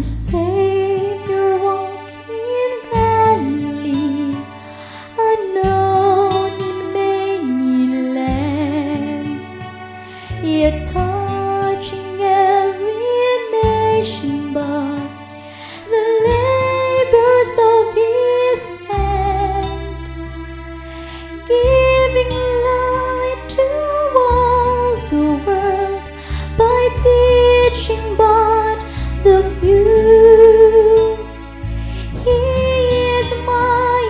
Savior walking gladly, unknown in many lands, yet touching every nation by the labors of His hand, giving light to all the world by teaching but the few. He is my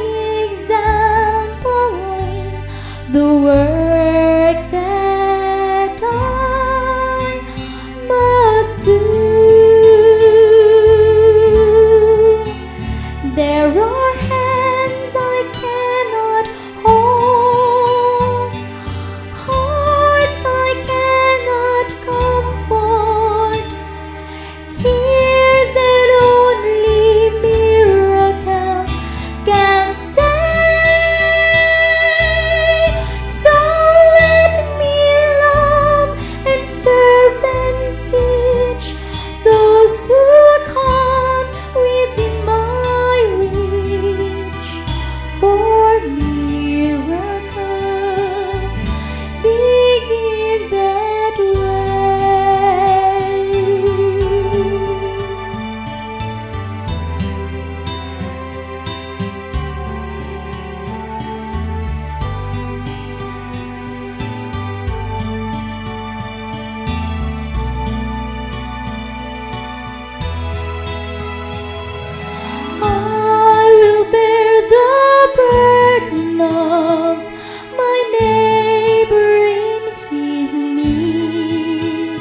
example in the work that I must do. There are hands I cannot hold, hearts I cannot comfort, tears that only miracles can stay. So let me love and serve and teach those who come within my reach, for miracles begin that way. I will bear the burden of my neighbor in his need.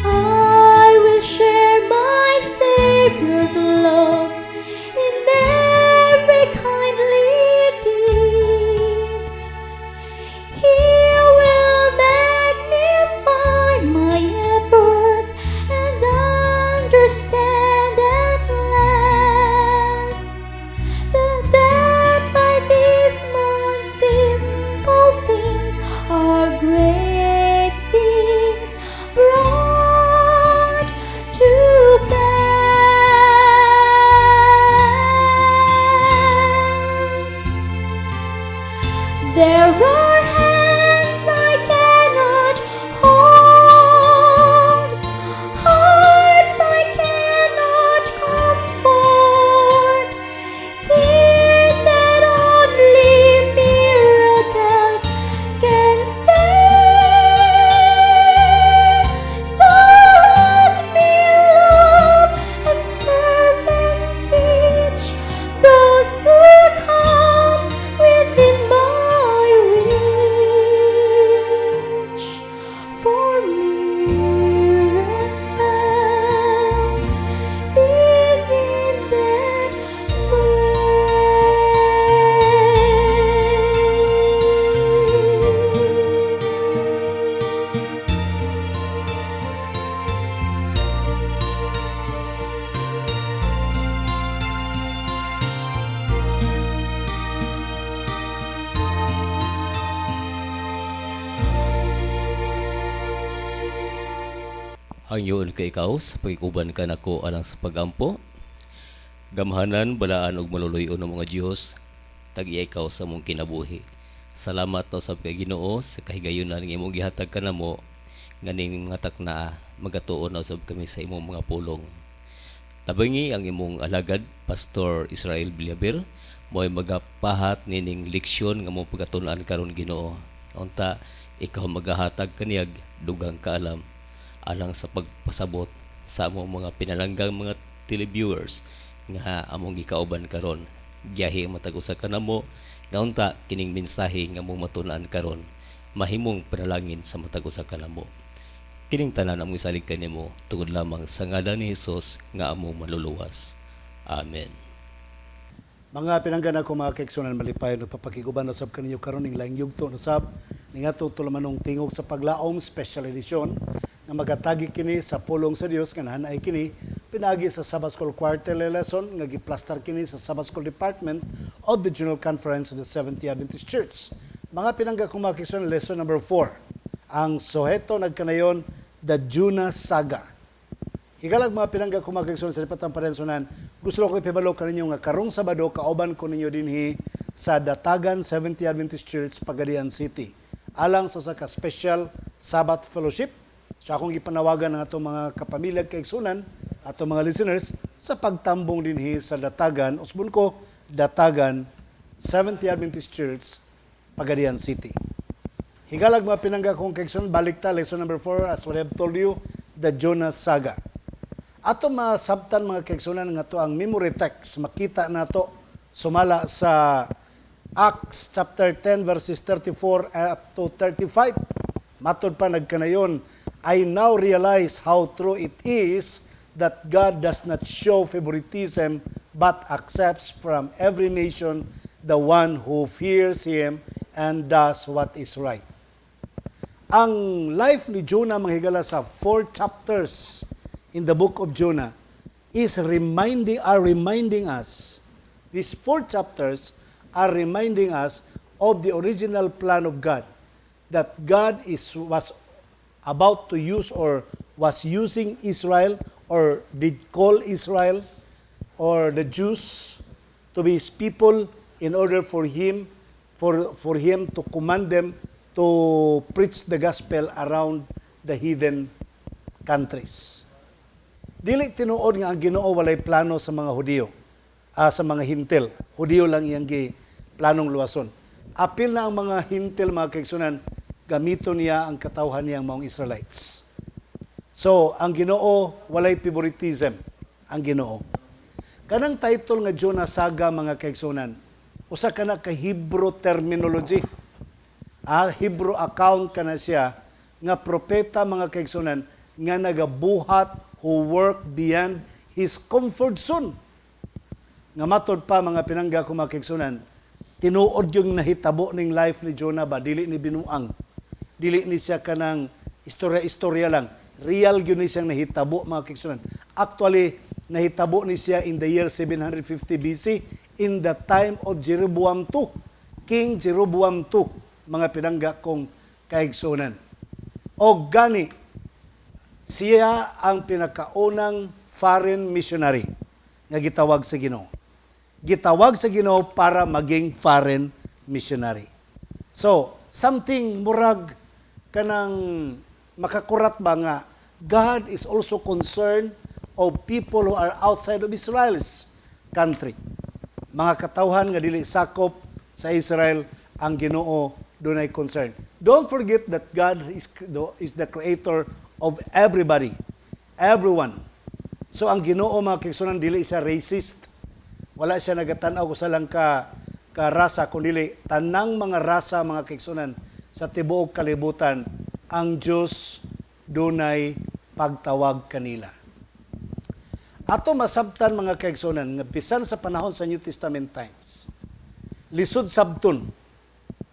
I will share my Savior's love in every kindly deed. He will magnify my efforts and understand at last that by these small simple things are great things brought to pass. There are hands I cannot hold, hearts I cannot comfort, tears that only miracles can stay. So let me love and serve and teach those who come within my reach, for miracles begin that Ang iyon kay ikaw sa pagikuban ka nako alang sa pagampo. Gamhanan, balaan ug maluluyon ng mga Dios tag-iya ikaw sa mong kinabuhi. Salamat no sa Ginoo sa kahigayunan nga imong gihatag kanamo nganing mga takna magatuon na usab kami sa imong mga pulong. Tabangi ang imong alagad Pastor Israel Billaber mo'y magapahat nining leksyon nga mong pagatunan karon Ginoo. Unta ikaw magahatag kaniyag dugang kaalam alang sa pagpasabot sa among mga pinalanggang mga televiewers nga among gikauban karon. Giyahi matag usa ka namo nga unta kining mensahe nga among matun-an karon mahimong panalangin sa matag usa ka namo. Kining tanan among isalig kanimo tungod lamang sa ngalan ni Hesus nga among maluluwas. Amen. Mga pinanggan ako mga kaigsunan malipay nagpapakiguban na sab kaninyo karon ning laing yugto na sab ningadto tulamanong tingog sa paglaom special edition na magatagi kini sa pulong sa Dios nga nahanay kini pinagi sa Sabbath School quarterly lesson nga giplastar kini sa Sabbath School Department of the General Conference of the Seventh-day Adventist Church. Mga pinangga kong mga kaigsunan, lesson number 4. Ang suheto nagkanayon, the Jonah Saga. Higalag mga pinangga ko mga kaigsunan sa lipatang parensunan, gusto ko ipibalo kaninyo nga karong Sabado kauban ko ninyo dinhi sa Datagan Seventh Adventist Church, Pagadian City. Alang sa ka special Sabbath Fellowship. So akong ipanawagan ng atong mga kapamilya kaigsunan, atong mga listeners sa pagtambong dinhi sa Datagan, usbon ko Datagan Seventh Adventist Church, Pagadian City. Higalag mga pinangga kong kaigsunan, balik ta lesson number 4 as what I have told you, the Jonah Saga. Ato masabtan mga kaigsunan nga to ang memory text, makita nato sumala sa Acts chapter 10 verses 34 up to 35. Matod pa nagkanayon, I now realize how true it is that God does not show favoritism but accepts from every nation the one who fears Him and does what is right. Ang life ni Jonah manghigala sa 4 chapters in the book of Jonah is reminding us, these 4 chapters are reminding us of the original plan of God, that God was about to use or was using Israel or did call Israel or the Jews to be His people in order for Him to command them to preach the gospel around the heathen countries. Dili tinuod nga ang Ginoo walay plano sa mga Hudiyo, sa mga Hintil. Hudiyo lang iyang planong luwason. Apil na ang mga Hintil, mga kaigsunan, gamito niya ang katawhan niyang mga Israelites. So, ang Ginoo walay favoritism, ang Ginoo. Kanang title nga Jonah Saga, mga kaigsunan, usa kana ka Hebrew terminology. Hebrew account kana siya nga propeta, mga kaigsunan, nga nagabuhat who work beyond his comfort zone. Nga matod pa mga pinangga ko mga kaigsunan, tinuod yung nahitabo ning life ni Jonah ba, dili ni binuang. Dili ni siya kanang istorya-istorya lang. Real yun ni siyang nahitabo mga kaigsunan. Actually, nahitabo ni siya in the year 750 BC in the time of Jeroboam II. King Jeroboam II, mga pinangga kong kaigsunan. O gani, siya ang pinakaunang foreign missionary nga gitawag sa Ginoo. Gitawag sa Ginoo para maging foreign missionary. So, something murag kanang makakurat ba nga God is also concerned of people who are outside of Israel's country. Mga katawhan nga dili sakop sa Israel, ang Ginoo dunay concern. Don't forget that God is the creator of everybody, everyone. So ang Ginoo mga kaigsunan dili siya racist. Wala siya nagatanaw ko sa lang ka rasa, kundi tanang mga rasa mga kaigsunan sa tibuok kalibutan, ang Dios dunay pagtawag kanila. Ato masabtan mga kaigsunan nga bisan sa panahon sa New Testament times, lisod sabton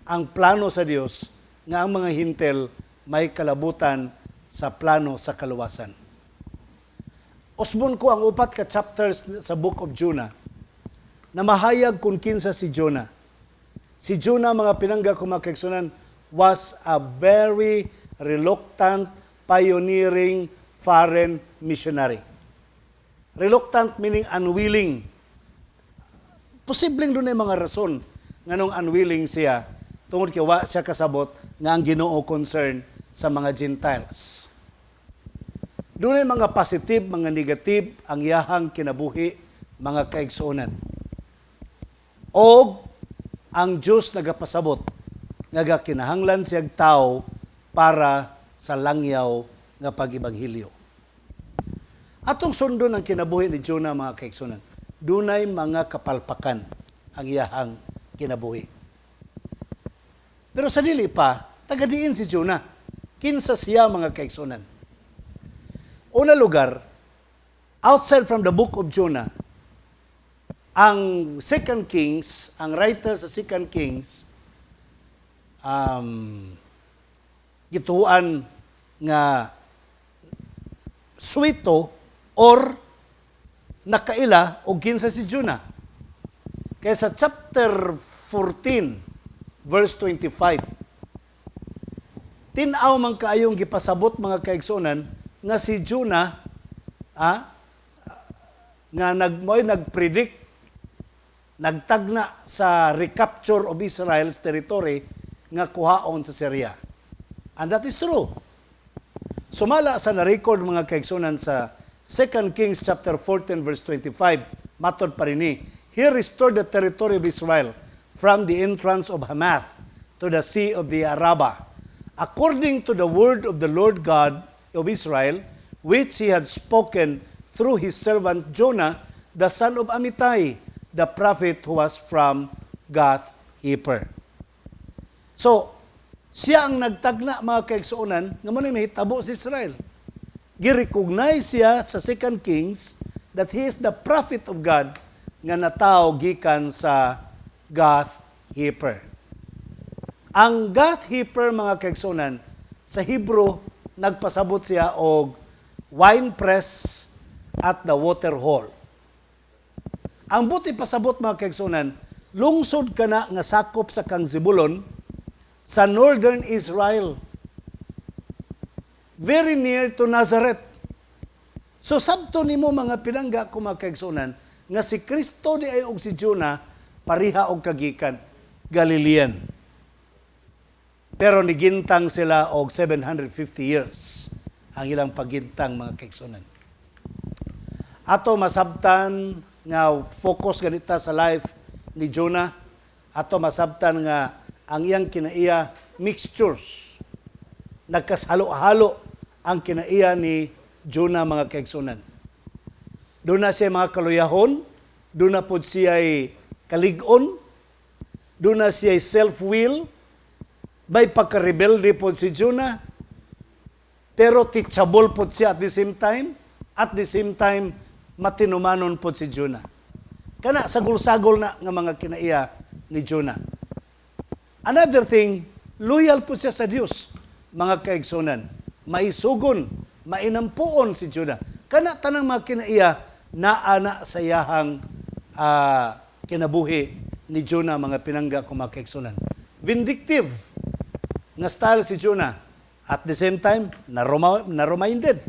ang plano sa Dios nga ang mga Hintil may kalabutan sa plano sa kaluwasan. Usbon ko ang 4 ka chapters sa book of Jonah na mahayag kung kinsa si Jonah. Si Jonah, mga pinangga ko mga kaigsunan, was a very reluctant, pioneering foreign missionary. Reluctant meaning unwilling. Posibleng doon ay mga rason nganong unwilling siya tungod kay wa siya kasabot nga ang Ginoo concern sa mga Gentiles. Doon ay mga positive, mga negative ang iyahang kinabuhi, mga kaigsuonan. O ang Diyos nagapasabot, nagakinahanglan siyang tao para sa langyaw nga pag-ibanghilyo. Atong sundon ang kinabuhi ni Jonah, mga kaigsuonan. Dunay mga kapalpakan ang iyahang kinabuhi. Pero sa dili pa, tagadiin si Jonah. Kinsa siya, mga kaigsuonan. Una lugar, outside from the book of Jonah, ang 2 Kings, ang writer sa 2 Kings, gituan nga suwito or nakaila o kinsa si Jonah. Kaya sa chapter 14, verse 25, tinaw man kaayong gipasabot mga kaigsuonan nga si Jonah nga nagpredict, nagtagna sa recapture of Israel's territory nga kuhaon sa Syria. And that is true. Sumala sa na-record mga kaigsunan sa 2 Kings chapter 14 verse 25, matod pa rin He restored the territory of Israel from the entrance of Hamath to the sea of the Araba, according to the word of the Lord God of Israel, which He had spoken through His servant Jonah, the son of Amittai, the prophet who was from Gath-Hepher. So, siya ang nagtagna mga kaigsuonan nga muna mahitabo sa Israel. Girecognize siya sa 2 Kings that he is the prophet of God nga nataw gikan sa Gath-Hepher. Ang Gath-Hepher mga kaigsuonan sa Hebrew nagpasabot siya og wine press at the water hole. Ang buti pasabot mga kaigsuonan, lungsod kana nga sakop sa kang Zebulon sa northern Israel, very near to Nazareth. So sabto nimo mga pinangga ko mga kaigsuonan nga si Kristo di ay og si Jonah pariha og kagikan Galilean. Pero nigintang sila og 750 years ang ilang pagintang mga kaigsuonan. Ato masabtan nga focus ganita sa life ni Jonah, ato masabtan nga ang iyang kinaiya mixtures. Nagkashalo-halo ang kinaiya ni Jonah mga kaigsuonan. Doon na siya mga kaluyahon, doon na po siya ay kalig-on, doon na siya ay self-will, may pagka-rebelde po si Jonah, pero teachable po siya at the same time, matinumanon po si Jonah. Kana sagol-sagol na nga mga kinaiya ni Jonah. Another thing, loyal po siya sa Dios, mga kaigsuonan. Maisugon, mainampuon si Jonah. Kana tanang mga kinaiya naana sa iyahang kinabuhi ni Jonah mga pinangga ko mga kaigsuonan. Vindictive nga style si Jonah. At the same time, na-reminded.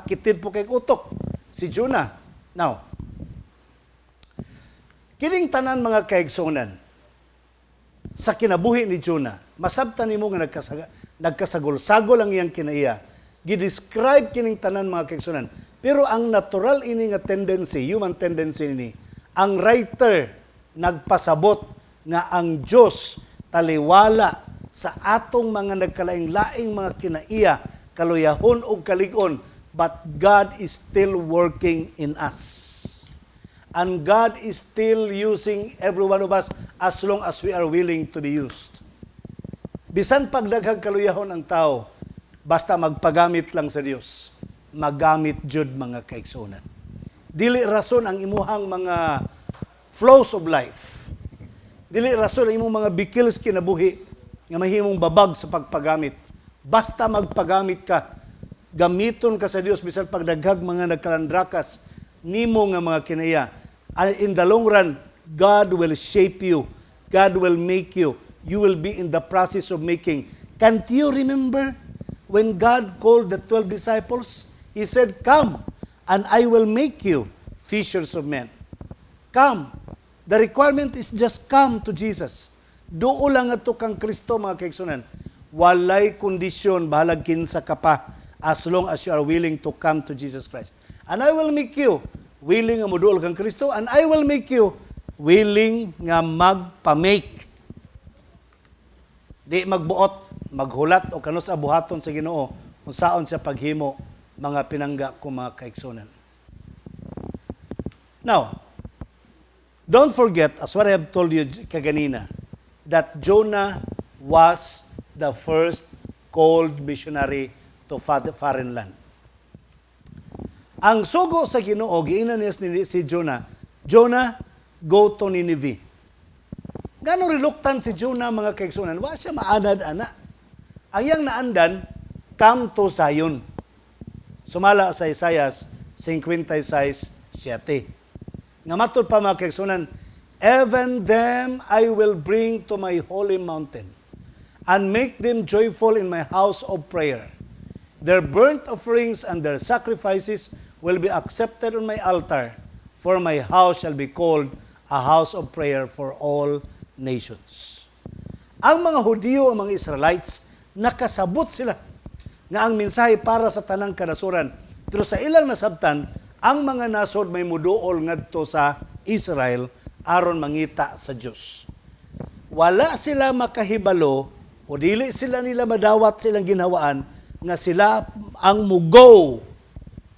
Kitid po kay utok si Jonah. Now, kining tanan mga kaigsuonan, sa kinabuhi ni Jonah, masabtan nimo nga nagkasagol-sagol ang iyang kinaiya. Gidescribe kining tanan mga kaigsuonan. Pero ang natural ini nga tendency, human tendency ini, ang writer nagpasabot nga ang Dios taliwala sa atong mga nagkalaing-laing mga kinaiya, kaluyahon o kalig-on, but God is still working in us. And God is still using every one of us as long as we are willing to be used. Bisan pagdaghang kaluyahon ang tao, basta magpagamit lang sa Dios, magamit jud mga kaigsuonan. Dili rason ang imuhang mga flows of life. Dili rason ang imong mga bikils kinabuhi nga mahimong babag sa pagpagamit. Basta magpagamit ka, gamiton ka sa Dios bisan pagdaghag mga nagkalandrakas nimo nga mga kinaiya. In the long run, God will shape you. God will make you. You will be in the process of making. Can't you remember when God called the 12 disciples? He said, "Come, and I will make you fishers of men." Come. The requirement is just come to Jesus. Doo lang ato kang Kristo mga kaigsuonan. Walay kondisyon, bahalag kinsa ka pa, as long as you are willing to come to Jesus Christ. And I will make you willing nga moduol kang Kristo, and I will make you willing nga magpa-make. Di magbuot, maghulat o kanus abuhaton sa Ginoo kung saon siya paghimo mga pinangga ko mga kaigsuonan. Now, don't forget, as what I have told you kaganina, that Jonah was the first called missionary to foreign land. Ang sugo sa Ginoo giinan niya si Jonah, "Jonah, go to Nineveh." Gano reluctant si Jonah mga kaigsuonan? Wa siya maanad-ana. Ang iyang naandan, "Come to Zion." Sumala sa Isaias 56:7. Nga matod pa mga kaigsuonan, "Even them I will bring to my holy mountain, and make them joyful in my house of prayer. Their burnt offerings and their sacrifices will be accepted on my altar, for my house shall be called a house of prayer for all nations. Ang mga Hudyo, ang mga Israelites, nakasabot sila nga ang mensahe para sa tanang kanasuran. Pero sa ilang nasabtan, ang mga nasod may muduol ngadto sa Israel aron mangita sa Dios. Wala sila makahibalo o dili sila nila madawat silang ginhawaan nga sila ang mugo,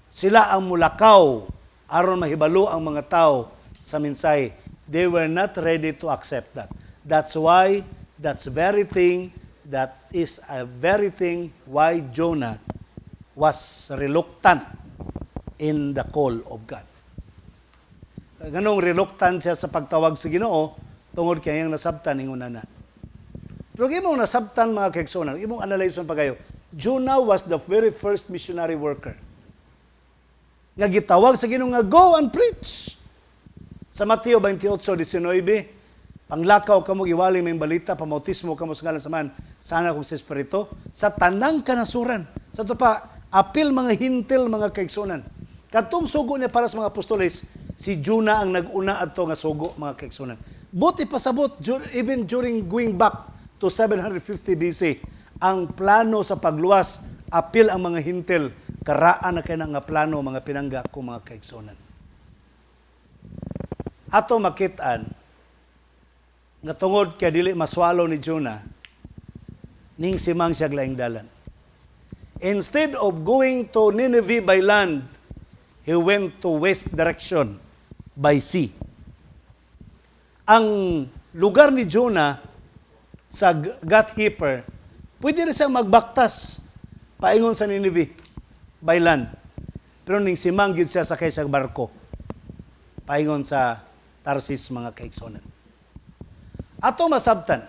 sila ang mulakaw aron mahibalo ang mga tao sa mensahe. They were not ready to accept that. That's why, that's very thing, that is a very thing why Jonah was reluctant in the call of God. Ganong reluctant siya sa pagtawag sa Ginoo tungod kay ang nasabtan ingon na. Pero imong nasabtan mga kaigsuonan, imong analyson pa kayo. Jonah was the very first missionary worker. Nga gitawag sa Ginoo nga go and preach. Sa Mateo 28:19, panglakaw kamo giwali may balita, pamautismo kamo sa ngalan sa man, sana kung sa Espiritu, sa tanang kanasuran. Sa to pa, apil mga hintil mga kaigsuonan. Katong sugo niya para sa mga apostoles, si Jonah ang nag-una adto nga sugo mga kaigsuonan. Buti pasabot, even during going back to 750 BC, ang plano sa pagluwas, apil ang mga hintil, karaan na kaya nga plano mga pinangga ko mga kaigsuonan. Ato makitaan, nga tungod kaya dili maswalo ni Jonah, ning simang siya laing dalan. Instead of going to Nineveh by land, he went to west direction by sea. Ang lugar ni Jonah sa Gath-Hepher, pwede rin siyang magbaktas paingon sa Nineveh by land. Pero ning simang gyud siya sakay sa barko paingon sa Tarsis mga kaigsuonan. Ato masabtan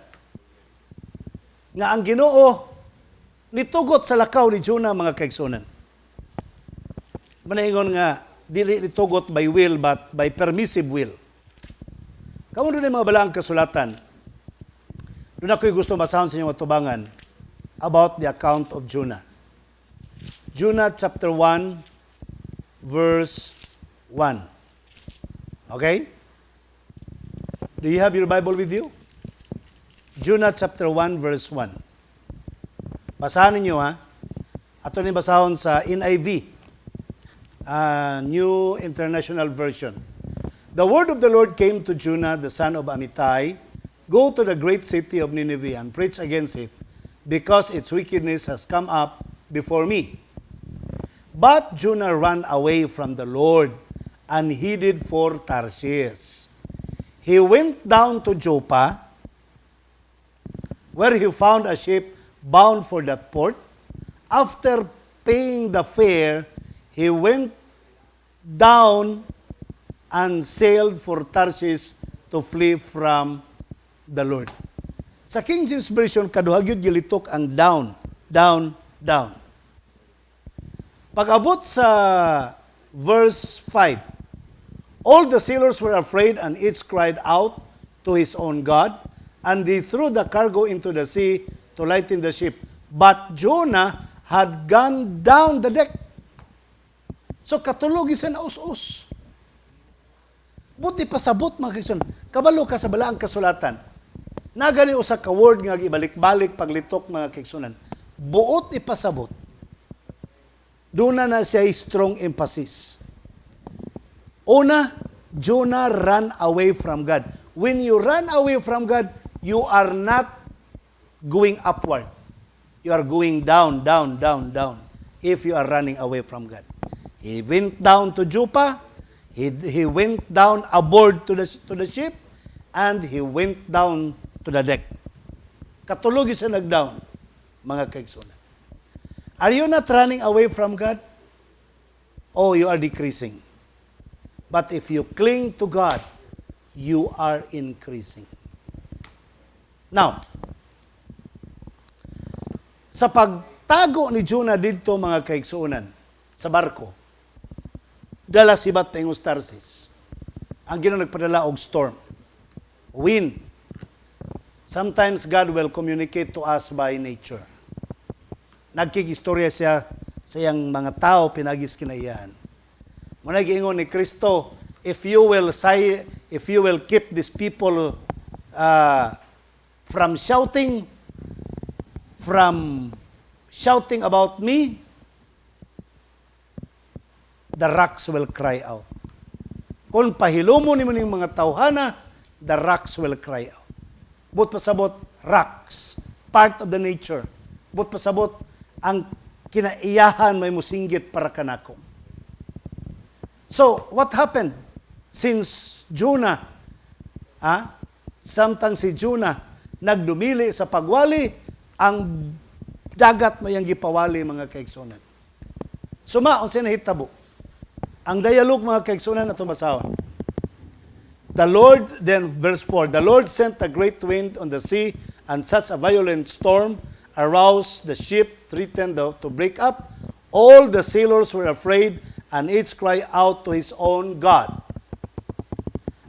nga ang Ginoo nitugot sa lakaw ni Jonah mga kaigsuonan. Manaingon nga, dili nitugot by will, but by permissive will. Kamu doon mga balang kasulatan, doon ako'y gusto masahon sa inyong atubangan about the account of Jonah. Jonah chapter 1, verse 1. Okay? Do you have your Bible with you? Jonah chapter 1, verse 1. Basahan ninyo ha. Ato ni basahon sa NIV. New International Version. The word of the Lord came to Jonah, the son of Amittai, go to the great city of Nineveh and preach against it, because its wickedness has come up before me. But Jonah ran away from the Lord and headed for Tarshish. He went down to Joppa, where he found a ship bound for that port. After paying the fare, he went down and sailed for Tarshish to flee from the Lord. Sa King James Version, kaduhagyod gilitok ang down, down, down. Pag-abot sa verse 5, all the sailors were afraid and each cried out to his own God, and they threw the cargo into the sea to lighten the ship. But Jonah had gone down the deck. So katulog isa na us-us. Buti pasabot mga kaigsuonan. Kabalo ka sa balaang kasulatan. Nagani usa ka word nga gibalik-balik paglitok mga kaigsuonan. Buot ipasabot. Duna na siya strong emphasis. Una, Jonah ran away from God. When you run away from God, you are not going upward. You are going down, down, down, down. If you are running away from God. He went down to Joppa. He went down aboard to the ship, and he went down to the deck. Katulog siya nag-down, mga kaigsuonan. Are you not running away from God? Oh, you are decreasing. But if you cling to God, you are increasing. Now, sa pagtago ni Jonah dito mga kaigsuonan, sa barko, dala sibat paingos Tarsis. Ang Ginoo nagpadala og storm, wind. Sometimes God will communicate to us by nature. Nagkikistorya siya sa iyang mga tao pinagis kinaiyahan. Muna giingon ni Kristo, if you will keep these people from shouting about me, the rocks will cry out. Kung pahilumo ni mo ning mga tawhana, the rocks will cry out. But pasabot, rocks, part of the nature. But pasabot, ang kinaiyahan may musinggit para kanako. So, what happened? Since Jonah, samtang si Jonah nagdumili sa pagwali, ang dagat mayang gipawali mga kaigsunan. Suma, unsa nahitabo? Ang dialogue mga kaigsunan na tumasawon. The Lord, then verse 4, the Lord sent a great wind on the sea, and such a violent storm aroused the ship, threatened to break up. All the sailors were afraid, and each cried out to his own God.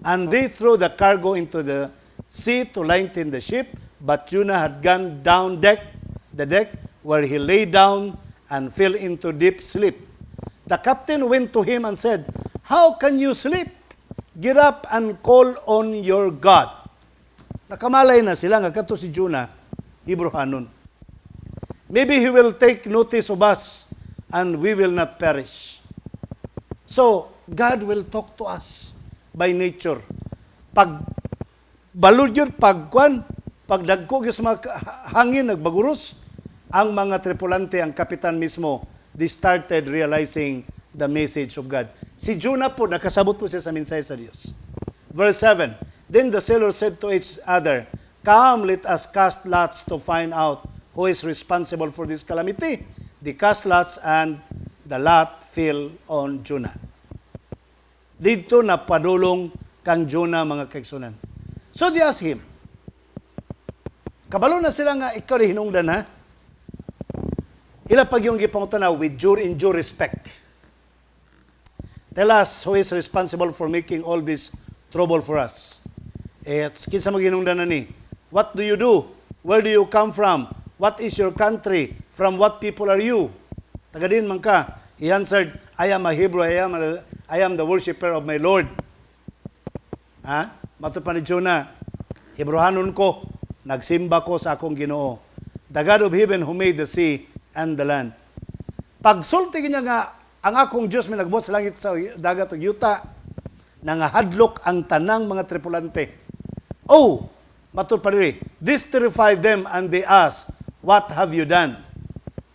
And they threw the cargo into the sea to lighten the ship, but Jonah had gone down the deck, where he lay down and fell into deep sleep. The captain went to him and said, "How can you sleep? Get up and call on your God." Nakamalay na sila nga kato si Jonah, Hebrehanon. Maybe he will take notice of us and we will not perish. So, God will talk to us by nature. Pag balod yun, pag dagko sa mga hangin, nagbaguros, ang mga tripulante, ang kapitan mismo, they started realizing the message of God. Si Jonah po, nakasabot po siya sa mensahe sa Diyos. Verse 7, then the sailors said to each other, "Come, let us cast lots to find out who is responsible for this calamity." They cast lots and the lot fell on Jonah. Dito na padulong kang Jonah mga kaigsunan. So they asked him, kabalo na sila nga, ikaw rin hinungdan ha? Ila pag yung gipangutana with due respect. Tell us who is responsible for making all this trouble for us. Kinsa maghinungdan na ni? What do you do? Where do you come from? What is your country? From what people are you? Tagadin man ka. He answered, I am a Hebrew. I am the worshipper of my Lord. Mato pa ni Jonah, Hebrehanon ko, nagsimba ko sa akong Ginoo. The God of heaven who made the sea and the land. Pagsulti niya nga, ang akong Diyos may nagbuhat sa langit sa dagat ug yuta, nangahadlok ang tanang mga tripulante. Oh, matud pa diri, this terrified them and they asked, what have you done?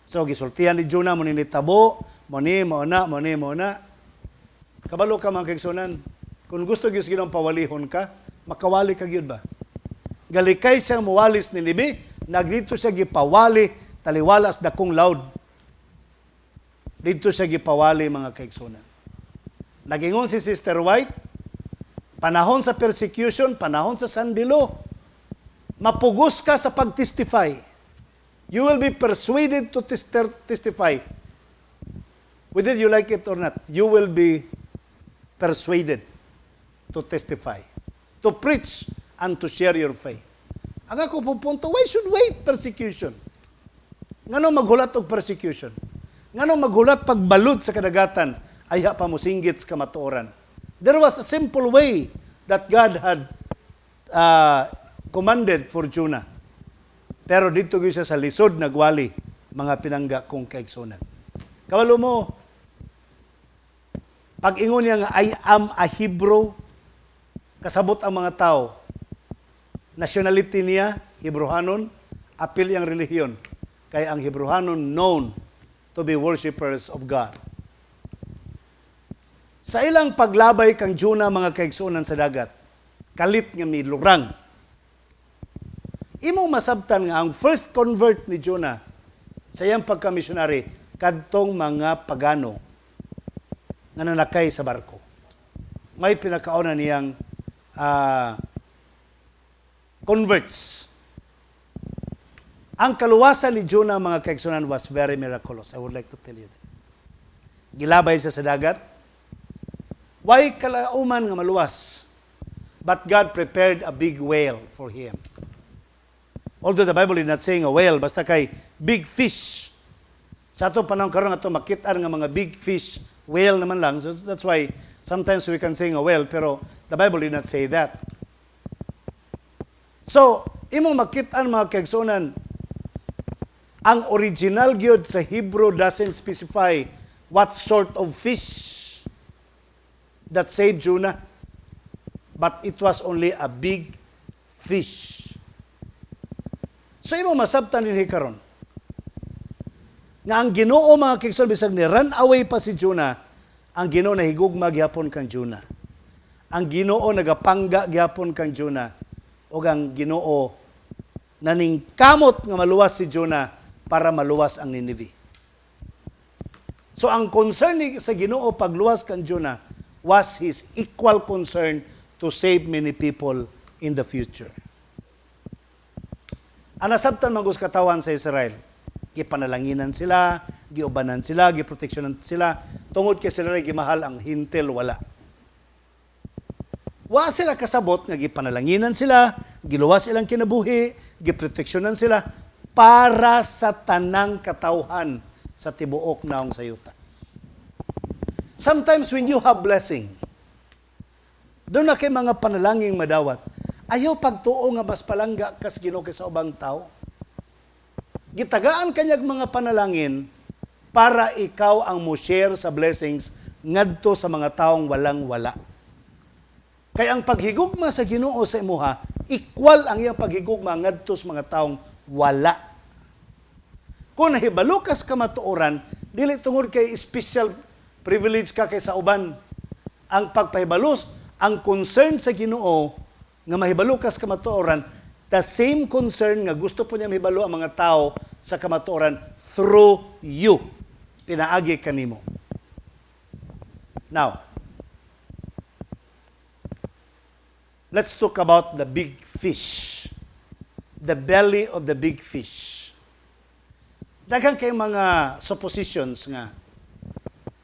So gisultihan ni Jonah mo ni tabo, mo na. Kabalo ka mga kaigsunan. Kung gusto gyud Ginoong pawalihon ka, makawali ka gyud ba? Galikay siyang muwalis ni Libi, nagdito siya gipawali taliwalas dakong loud. Dito siya gipawali mga kaigsunan. Nagingon si Sister White, panahon sa persecution, panahon sa sandilo, mapugos ka sa pag-testify. You will be persuaded to testify. Whether you like it or not, you will be persuaded to testify, to preach, and to share your faith. Ang ako pupunto, why should wait persecution? Ngano maghulat og persecution? Ngano maghulat pagbalud sa kadagatan, ayha pa mo singgit sa kamatuoran? There was a simple way that God had commanded for Jonah. Pero dito gyud siya sa lisod nagwali, mga pinangga kong kaigsunan. Kabalo mo, pag ingon niya nga, I am a Hebrew, kasabot ang mga tao, nationality niya, Hebrehanon, apil yang relihiyon. Kaya ang Hebrehanon known to be worshipers of God. Sa ilang paglabay kang Jonah mga kaigsunan sa dagat, kalit nga may lurang. Imong masabtan nga ang first convert ni Jonah sa iyang pagka-missionary kadtong mga pagano na nanakay sa barko. May pinakauna niyang converts. Ang kaluwasan ni Jonah mga kaigsunan was very miraculous. I would like to tell you that. Gilabay siya sa dagat. Why kalauman nga maluwas? But God prepared a big whale for him. Although the Bible is not saying a whale, basta kay big fish. Sa ato panahon karon ato makit-an nga mga big fish whale naman lang. So that's why sometimes we can sing a whale, pero the Bible did not say that. So, imong makitaan mga kaigsunan, ang original gyud sa Hebrew doesn't specify what sort of fish that saved Jonah, but it was only a big fish. So, imong masabtan din karon nga ang Ginoo mga kaigsunan bisag ni run away pa si Jonah, ang Ginoo nahigugma gyapon kang Jonah. Ang Ginoo nagapangga gyapon kang Jonah. O ang Ginoo naningkamot nga maluwas si Jonah para maluwas ang Nineveh. So ang concern sa Ginoo pagluwas kang Jonah was his equal concern to save many people in the future. Ang nasabtan mangus katawan sa Israel, gipanalanginan sila, giubanan sila, giproteksyonan sila, tungod kay sila ray gimahal ang hintel wala. Wa sila kasabot nga gipanalanginan sila, giluwas ilang kinabuhi, giproteksyonan sila para sa tanang katawhan sa tibuok naong sayuta. Sometimes when you have blessing, doon na kay mga panalangin madawat, ayaw pagtuo nga mas palangga kas Ginoo kaysa ubang tao. Gitagaan kanyag mga panalangin para ikaw ang mo share sa blessings ngadto sa mga taong walang wala. Kaya ang paghigugma sa Ginoo sa imuha, equal ang iyang paghigugma ngadto sa mga taong wala. Kung nahibalo ka sa kamatuoran, dili tungod kay special privilege ka kaysa uban. Ang pagpahibalos, ang concern sa Ginoo nga mahibalo ka sa kamatuoran, the same concern nga gusto po niya mahibalo ang mga tao sa kamatuoran through you. Pinaagi kanimo. Now, let's talk about the big fish. The belly of the big fish. Daghang kay mga suppositions nga.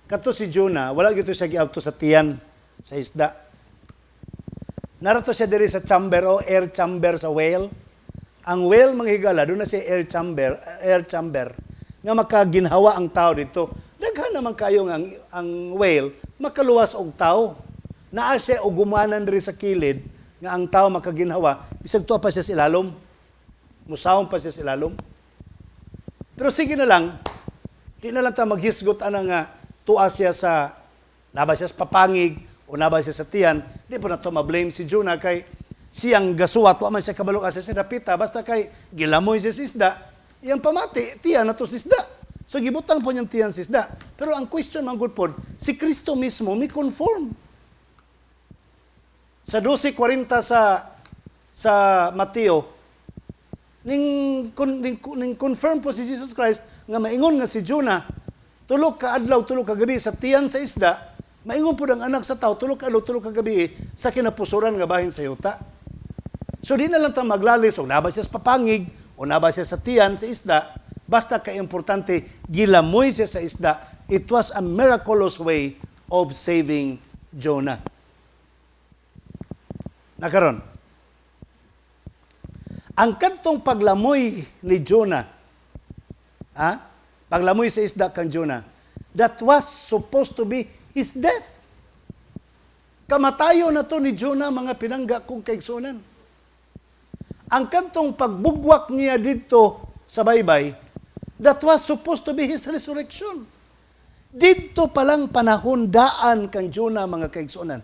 Kato si Jonah, wala gito siya giabto sa tiyan, sa isda. Narato siya diri sa chamber o air chamber sa whale. Ang whale mga higala, doon na siya air chamber nga makaginhawa ang tao dito. Daghan naman kayo nga ang whale makaluwas og tao. Naa siya og gumanan diri sa kilid nga ang tao makaginhawa, bisag tuwa pa siya sa ilalom. Musawon pa siya sa ilalom. Pero sige na lang, di na lang ta maghisgot ana nga tuwa siya sa naba siya sa papangig o naba siya sa tiyan. Di po na to ma-blame si Jonah kay siyang gasuwat, wa man siya kabalo asa si Rapita, basta kay gilamoy siya sa isda, iyang pamati, tiyan na to sa isda. So gibutang po niyang tiyan sa isda. Pero ang question man gud pod, si Kristo mismo mi conform. Sa 12:40 sa Mateo, ning confirm po si Jesus Christ nga maingon nga si Jonah tulog ka adlaw tulog ka gabi sa tiyan sa isda, maingon po ang anak sa tao tulog ka adlaw tulog ka gabi sa kinapusuran nga bahin sa yuta. So di na lang ta maglalis o naba siya sa papangig o naba siya sa tiyan sa isda, basta ka importante gilamoy siya sa isda. It was a miraculous way of saving Jonah. Nakaron, ang kantong paglamoy ni Jonah, paglamoy sa isda kang Jonah, that was supposed to be his death. Kamatayo na to ni Jonah, mga pinangga kong kaigsunan. Ang kantong pagbugwak niya dito sa baybay, that was supposed to be his resurrection. Dito palang panahon daan kang Jonah, mga kaigsunan.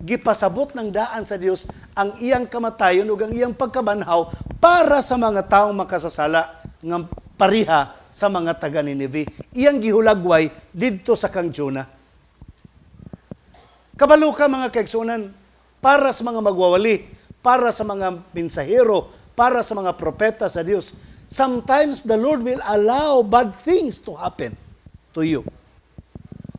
Gipasabot ng daan sa Dios ang iyang kamatayon ug ang iyang pagkabanhaw para sa mga taong makasasala nga pariha sa mga taga Nineveh. Iyang gihulagway didto sa kang Jonah. Kabalo ka mga kaigsunan, para sa mga magwawali, para sa mga mensahero, para sa mga propeta sa Dios. Sometimes the Lord will allow bad things to happen to you.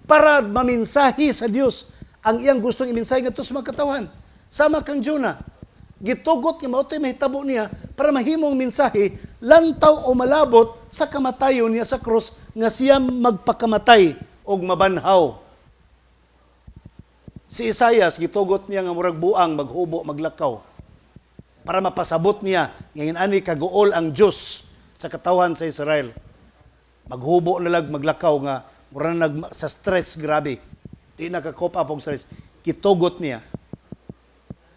Para maminsahi sa Dios ang iyang gustong iminsahe ngadto sa mga katawan. Sama kang Jonah, gitugot nga mao tay mahitabo niya para mahimong mensahe lantaw o malabot sa kamatayon niya sa krus nga siya magpakamatay og mabanhaw. Si Isaias gitugot niya nga murag buang maghubo maglakaw para mapasabot niya ngayon ani kaguol ang Dios sa katawan sa Israel. Maghubo na lag maglakaw nga Mura na sa stress, grabe. Di nakakope up og stress. Gitugot niya.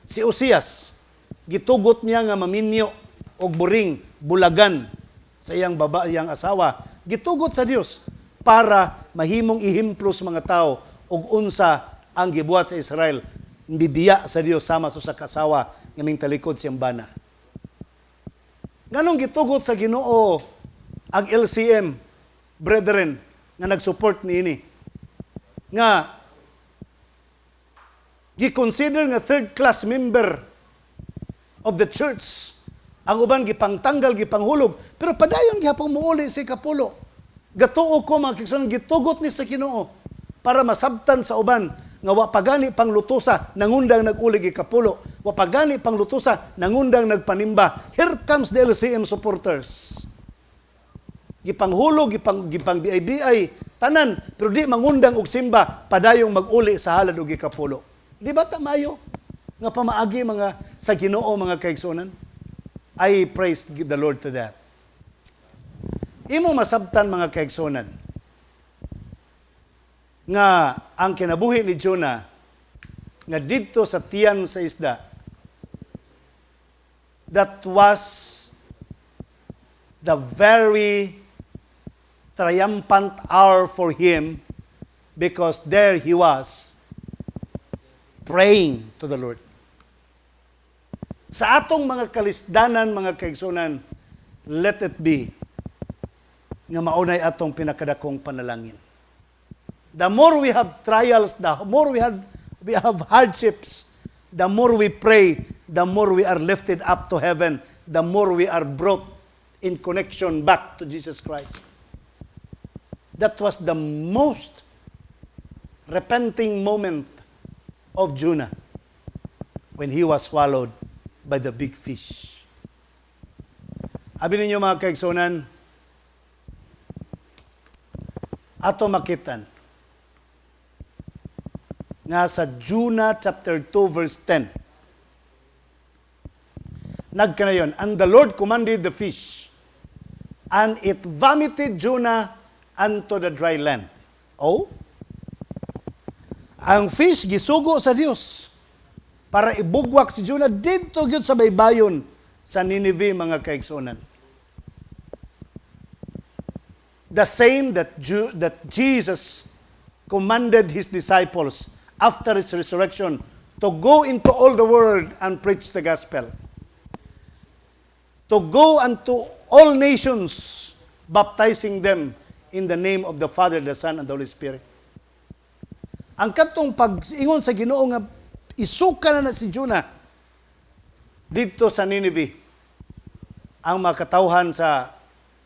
Si Osias, gitugot niya nga maminyo og buring, bulagan sa iyang iyang asawa. Gitugot sa Dios para mahimong ihimplo sa mga tao og unsa ang gibuhat sa Israel. Bibiya sa Dios sama sa kasawa nga ming talikod siyang bana. Nganong gitugot sa Ginoo ang LCM, brethren, nga nag-support niini? Nga gi-consider nga third-class member of the church. Ang uban gipangtanggal, gipanghulog, pero padayon gihapon muuli si Kapulo. Gatuo ko mga kigsunan, gitugot ni sa Ginoo para masabtan sa uban nga wa pagani panglutusa nangundang nag-uli gi Kapulo, wa pagani panglutusa nangundang nagpanimba. Here comes the LCM supporters. Gipanghulog, gipang BI tanan, pero di mangundang og simba padayong mag-uli sa halad og Kapulo. Di ba tamayo nga pamaagi mga sa Ginoo mga kaigsunan? I praise the Lord to that. Imo masabtan mga kaigsunan nga ang kinabuhi ni Jonah nga didto sa tiyan sa isda, that was the very triumphant hour for him because there he was praying to the Lord. Sa atong mga kalisdanan, mga kaigsunan, let it be nga maunay atong pinakadakong panalangin. The more we have trials, the more we have hardships, the more we pray, the more we are lifted up to heaven, the more we are brought in connection back to Jesus Christ. That was the most repenting moment of Jonah when he was swallowed by the big fish. Abi ninyo mga kaigsunan, ato makitan nga sa Jonah chapter 2 verse 10. Nagkanayon, and the Lord commanded the fish, and it vomited Jonah unto the dry land. Oh, ang fish gisugo sa Dios para ibugwak si Jonah dito gyud sa baybayon sa Nineveh mga kaigsunan. The same that Jesus commanded his disciples after his resurrection to go into all the world and preach the gospel. To go unto all nations, baptizing them in the name of the Father, the Son, and the Holy Spirit. Ang katong pag-ingon sa Ginoo nga isuka na si Jonah dito sa Nineveh, ang mga katawhan sa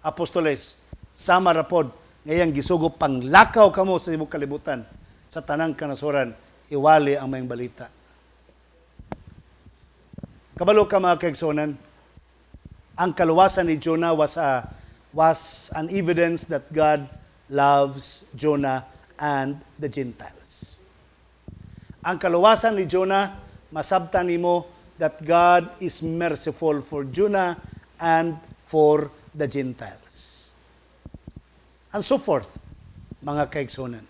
apostoles sama rapod ngayang gisugo panglakaw kamo sa imong kalibutan sa tanang kanasuran, iwali ang mayang balita. Kabalo ka mga kaigsunan, ang kaluwasan ni Jonah was an evidence that God loves Jonah and the Gentiles. Ang kaluwasan ni Jonah, masabtan nimo that God is merciful for Jonah and for the Gentiles. And so forth, mga kaigsunan.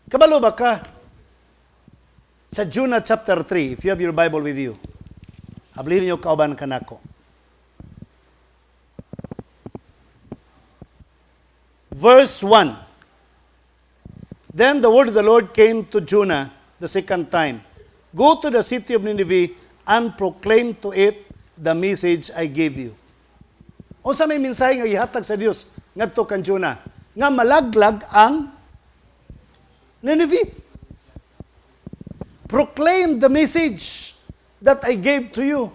Kabalo ba ka? Sa Jonah chapter 3, if you have your Bible with you, ablihin niyo kauban kanako. Verse 1. Then the word of the Lord came to Jonah the second time. Go to the city of Nineveh and proclaim to it the message I gave you. O sa may mensahe nga ihatag sa Dios ngadto kan Jonah nga malaglag ang Nineveh. Proclaim the message that I gave to you.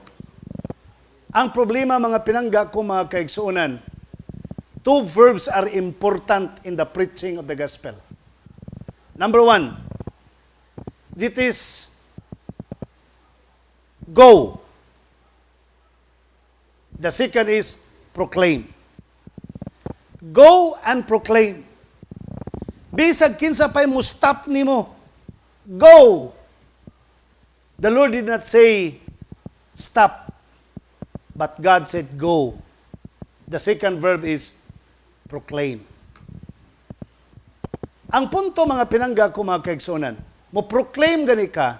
Ang problema mga pinangga ko mga kaigsuonan, two verbs are important in the preaching of the gospel. Number 1, it is go. The second is proclaim. Go and proclaim. Bisag kinsa pay mo stop nimo, go. The Lord did not say stop, but God said go. The second verb is proclaim. Ang punto mga pinangga ko mga kaigsunan, mo proclaim gani ka,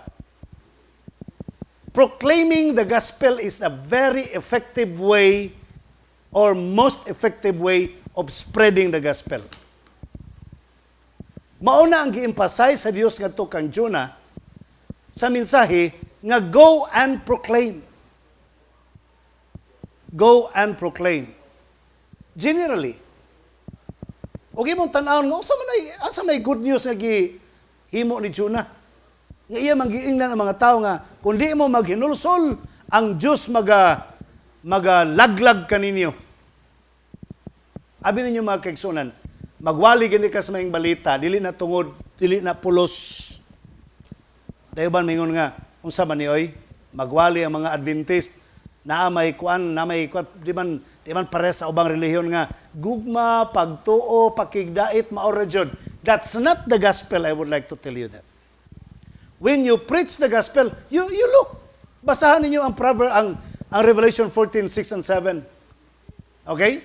proclaiming the gospel is a very effective way or most effective way of spreading the gospel. Mauna ang gi-emphasize sa Dios ngadto kang Jonah sa mensahe nga go and proclaim. Go and proclaim. Generally, og imong tan-awon nga asa may good news nga gihimo ni Jonah. Nga iya manggiingnan ang mga tao nga kun di mo maghinulsol ang Dios magalaglag kaninyo. Abi ninyo mga kaigsunan, magwali gani ka sa maing balita, dili na tungod, dili na pulos. Dayoban mingon nga unsa man ni oy, magwali ang mga Adventist na may kuan, di man pare sa ubang relihiyon nga gugma, pagtuo, pakigdait, maora jud. That's not the gospel. I would like to tell you that. When you preach the gospel, you look. Basahan ninyo ang ang Revelation 14:6 and 7. Okay?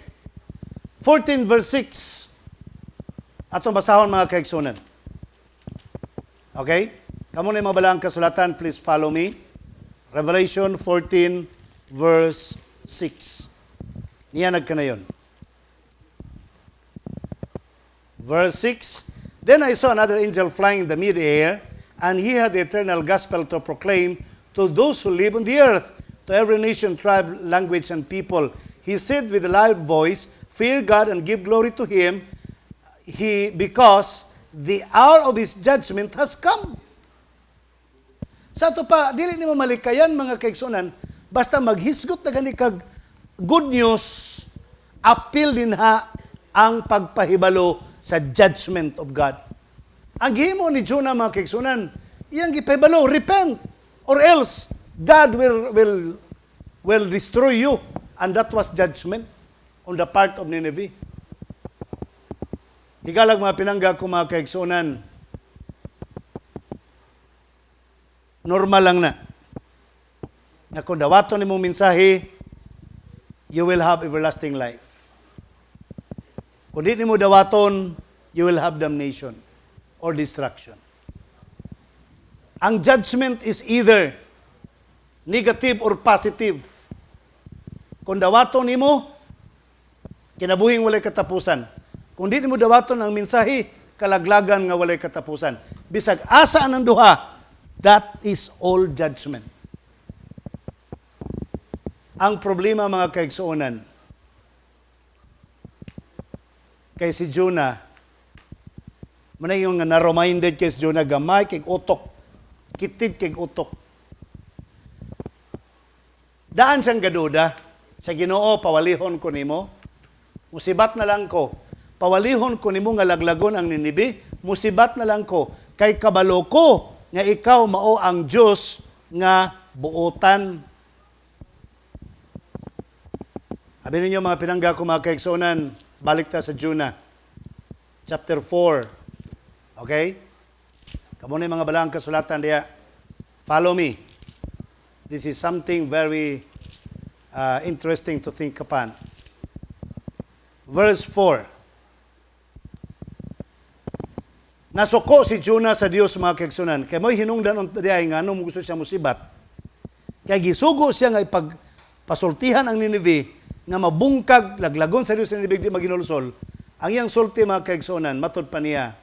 14 verse 6. Atong basahon mga kaigsunan. Okay? Kamo na mabalang kasulatan, please follow me. Revelation 14 verse 6. Niyanag ka na yun. Verse 6, Then I saw another angel flying in the mid-air, and he had the eternal gospel to proclaim to those who live on the earth, to every nation, tribe, language, and people. He said with a loud voice, Fear God and give glory to Him, because the hour of His judgment has come. Sa ito pa, dili nimo malikayan mga kaigsunan, basta maghisgot na gani kag good news, appeal din ha ang pagpahibalo sa judgment of God. Ang gihimo ni Jonah mga kaigsunan, iyang gipahibalo, repent, or else God will destroy you. And that was judgment on the part of Nineveh. Higalag mga pinangga ko mga kaigsunan, normal lang na. Na kung dawaton ni mong mensahe, you will have everlasting life. Kung di mo dawaton, you will have damnation or destruction. Ang judgment is either negative or positive. Kung dawaton nimo, kinabuhing walay katapusan. Kung di mo dawaton ang mensahe, kalaglagan nga walay katapusan. Bisag asa ng duha, that is all judgment. Ang problema mga kaigsuonan, kay si Jonah, manay yung na-reminded kay si Jonah, gamay kay utok, kitid kay utok. Daan siyang gaduda, sa Ginoo, pawalihon ko nimo, musibat na lang ko, pawalihon ko nimo nga laglagon ang Ninibe, musibat na lang ko, kay kabalo ko, nga ikaw mao ang Diyos nga buotan. Sabi ninyo mga pinangga ko mga kaigsunan, balik ta sa Jonah. Chapter 4. Okay? Kamo na mga balang kasulatan diya. Follow me. This is something very interesting to think upon. Verse 4. Nasuko si Jonah sa Dios mga kaigsunan. Kay mo'y hinungdan diya nga anong gusto siya musibat. Kaya gisugo siya nga ipagpasultihan ang Nineveh nga mabungkag, laglagon sa Diyos na ibig di maginulsol. Ang iyang sulti mga kaigsunan, matod pa niya,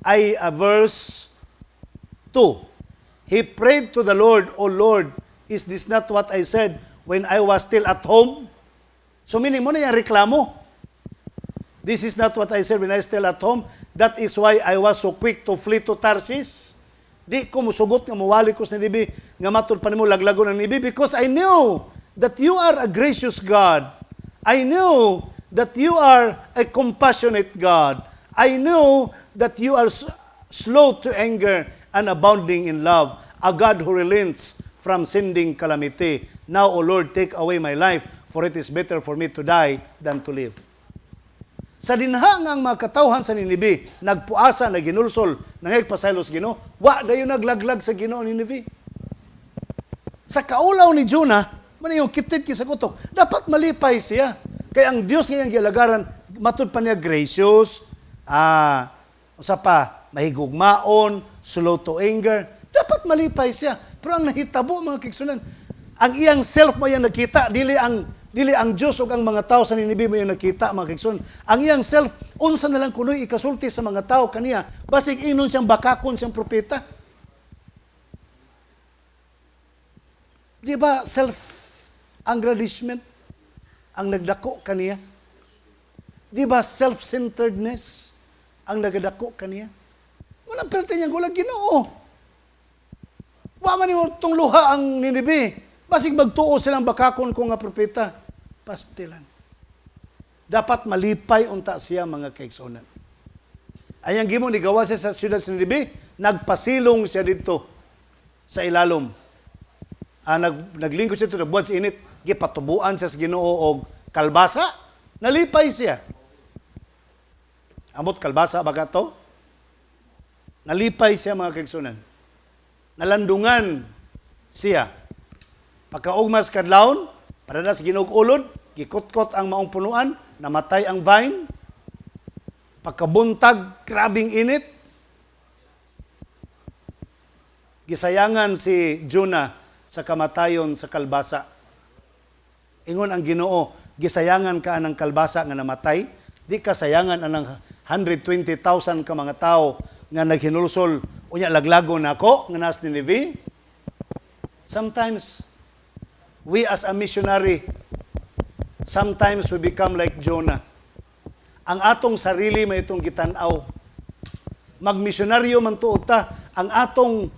ay verse 2. He prayed to the Lord, O Lord, is this not what I said when I was still at home? So meaning mo na yung reklamo. This is not what I said when I was still at home. That is why I was so quick to flee to Tarsis. Di ko musugot nga muwali ko sa Ninibe, nga matod pa nimo laglagon ng Ninibe, because I knew that you are a gracious God. I knew that you are a compassionate God. I knew that you are slow to anger and abounding in love, a God who relents from sending calamity. Now, O Lord, take away my life, for it is better for me to die than to live. Sa dinha nga ang mga katawhan sa Ninibe, nagpuasa, naginulsol, nangagpasaylos Ginoo, wa dayon naglaglag sa Ginoo Ninibe. Sa kaulaw ni Jonah, man yung kitid sa kutok, dapat malipay siya. Kaya ang Diyos ngayang gilagaran, matud pa niya gracious, usa pa mahigugmaon, slow to anger, dapat malipay siya. Pero ang nahitabo mga kaigsunan, ang iyang self mo yang nakita, dili ang Dios ug ang mga tao sa Ninive mo yang nakita mga kaigsunan. Ang iyang self unsa na lang kunoy ikasulti sa mga tao kaniya, basig inon siyang bakakon siyang propeta. Di ba self-aggrandizement ang nagdako kaniya? Di ba self-centeredness ang nagadako kaniya? Unang perti niya, gulang Ginoo. Wa man yung itong luha ang Ninive. Basig magtuo silang bakakon ko nga propeta. Pastilan. Dapat malipay unta siya mga kaigsunan. Ayang gimo ni gawa siya sa siyudad sa Ninive, nagpasilong siya dito sa ilalom. Naglingkod siya ito, nagbuwan sa init, gipatubuan siya sa Ginoo og kalbasa, nalipay siya. Amot kalbasa baga to? Nalipay siya mga kaigsunan. Nalandungan siya. Pagkaugmas kadlawon, para na sa Ginoo ulod, gikutkot ang maong punuan, namatay ang vine. Pagkabuntag, grabing init. Gisayangan si Jonah sa kamatayon sa kalbasa. Ingon ang Ginoo, gisayangan ka ng kalbasa nga namatay, di ka sayangan anang 120,000 ka mga tao nga naghinulsol unya laglago nako nga nas Ninive. Sometimes we as a missionary, sometimes we become like Jonah. Ang atong sarili may itong gitanaw. Magmisyonaryo man tuod ta, ang ato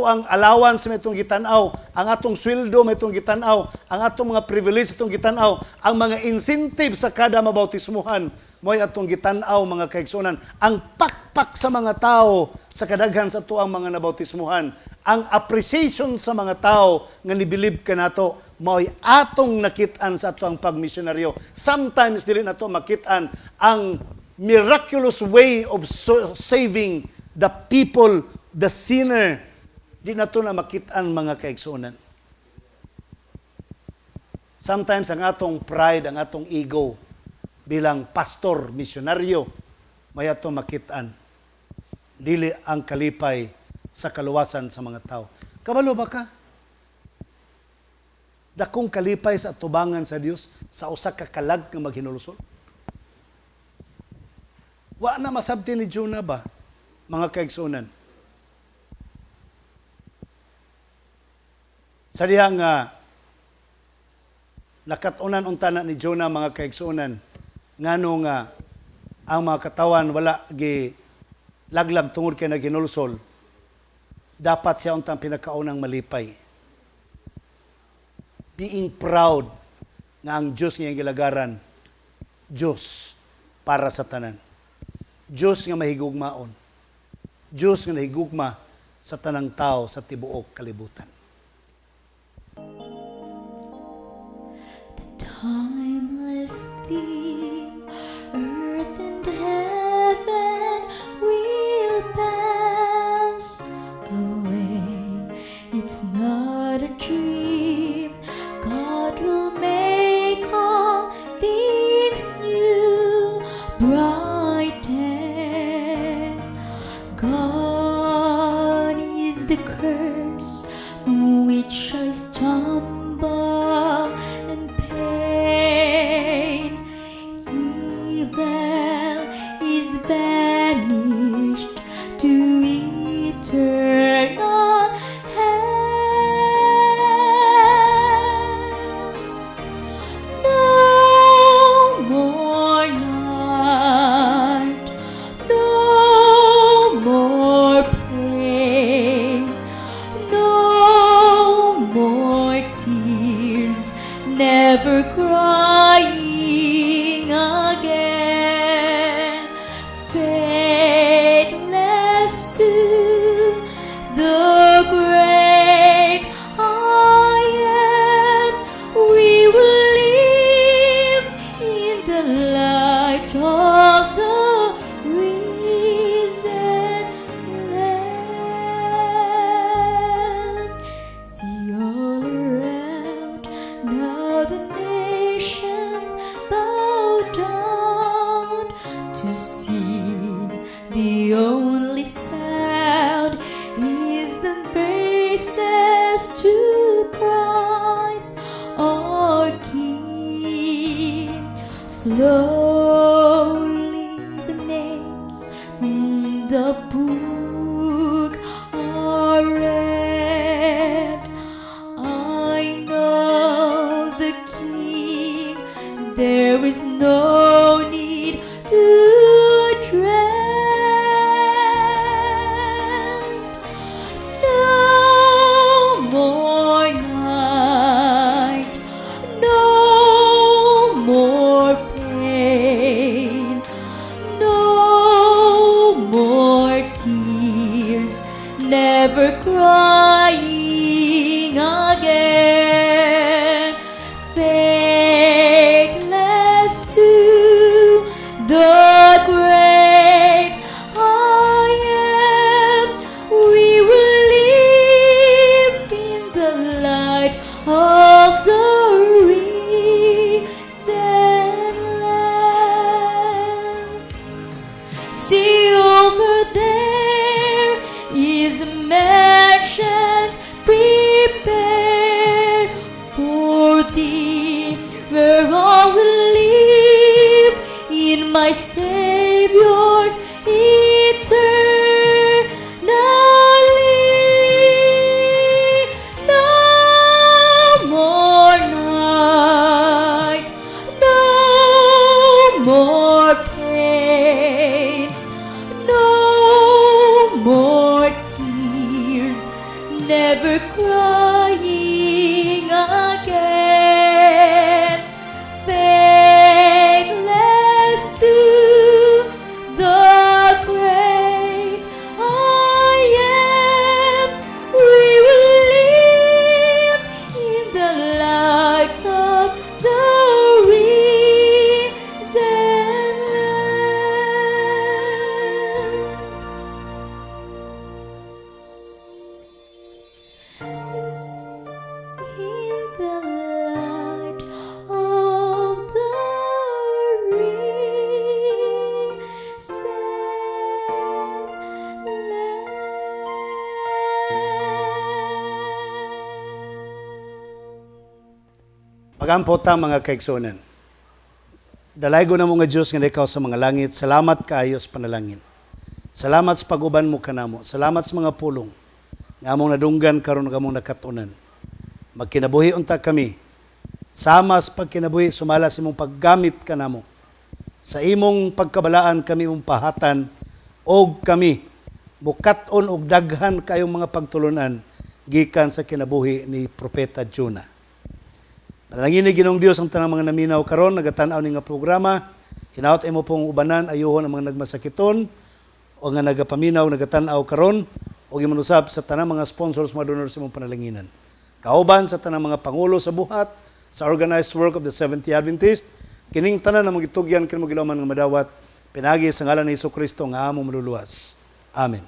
ang allowance may itong gitanaw, ang atong sweldo may itong gitanaw, ang atong mga privilege itong gitanaw, ang mga incentive sa kada mabautismuhan mo'y atong gitanaw mga kaigsunan. Ang pakpak sa mga tao sa kadaghan sa tuang mga nabautismuhan, ang appreciation sa mga tao nga nibilib ka nato mo'y atong nakitaan sa atong pagmisyonaryo. Sometimes dili nato makitaan ang miraculous way of saving the people, the sinner. Di na ito na makitaan mga kaigsunan. Sometimes ang atong pride, ang atong ego bilang pastor, misyonaryo, may atong makitaan. Dili ang kalipay sa kaluwasan sa mga tao. Kabalo ba ka? Dakong kalipay sa atubangan sa Dios sa usa ka kalag nga maghinulusol. Wa na masabti ni Jonah ba, mga kaigsunan? Sa diyang nakatunan unta na ni Jonah mga kaigsunan, ngano nga ang mga katawan wala gi laglag tungod kay naghinulsol, dapat siya untang pinakaunang malipay. Being proud nga ang Diyos nga gilagaran, Diyos para sa tanan. Diyos nga mahigugmaon. Diyos nga nahigugma sa tanang tao sa tibuok kalibutan. Timeless theme, earth and heaven will pass away. It's not a dream. God will make all things new, brighten. Gone is the curse from which I stumble and pain. Evil is vanished to eternal hell. No more night, no more pain, no more tears, never crying again. Faithless to the great I am, we will live in the light of the risen Lamb. See all around, now the nations bow down to see The only sound is the praises to Christ our King. Slowly the names from the book are read. I know the King, there is no need to dread. No more night, no more pain, no more tears, never crying again. Faithless to the great I am, we will live in the light of the risen Lamb. See, over there is a mansion prepared for thee, where all will live in my Savior's eternally. No more night, no more pain, no more tears, never crying again. Faithless to the great I am, we will live in the light of the risen Lamb. In the light of the risen Lamb. Pagampot ta mga kaigsunan. Dalaygo na mo nga Diyos nga ikaw sa mga langit. Salamat kaayo sa panalangin. Salamat sa pag-uban mo kanamo. Salamat sa mga pulong nga among nadunggan karon nga among nakatunan. Magkinabuhi unta kami. Sama sa pagkinabuhi sumala sa imong paggamit kanamo. Sa imong pagkabalaan kami mong pahatan og kami bukaton og daghan kayong mga pagtulunan gikan sa kinabuhi ni Propeta Jonah. Nalangin ni Ginoong Dios ang tanang mga naminaw karon nagatanaw ni nga programa. Hinaot imo pong ubanan ayuhon ang mga nagmasakiton o nga nagapaminaw nagatanaw karon o gimanusab sa tanang mga sponsors mga donors sa imong panalanginan. Kauban sa tanang mga pangulo sa buhat sa organized work of the Seventh-day Adventist, kining tanan na magitugyan kining magilaman nga madawat pinagi sa ngalan ni Hesukristo nga among maluluwas. Amen.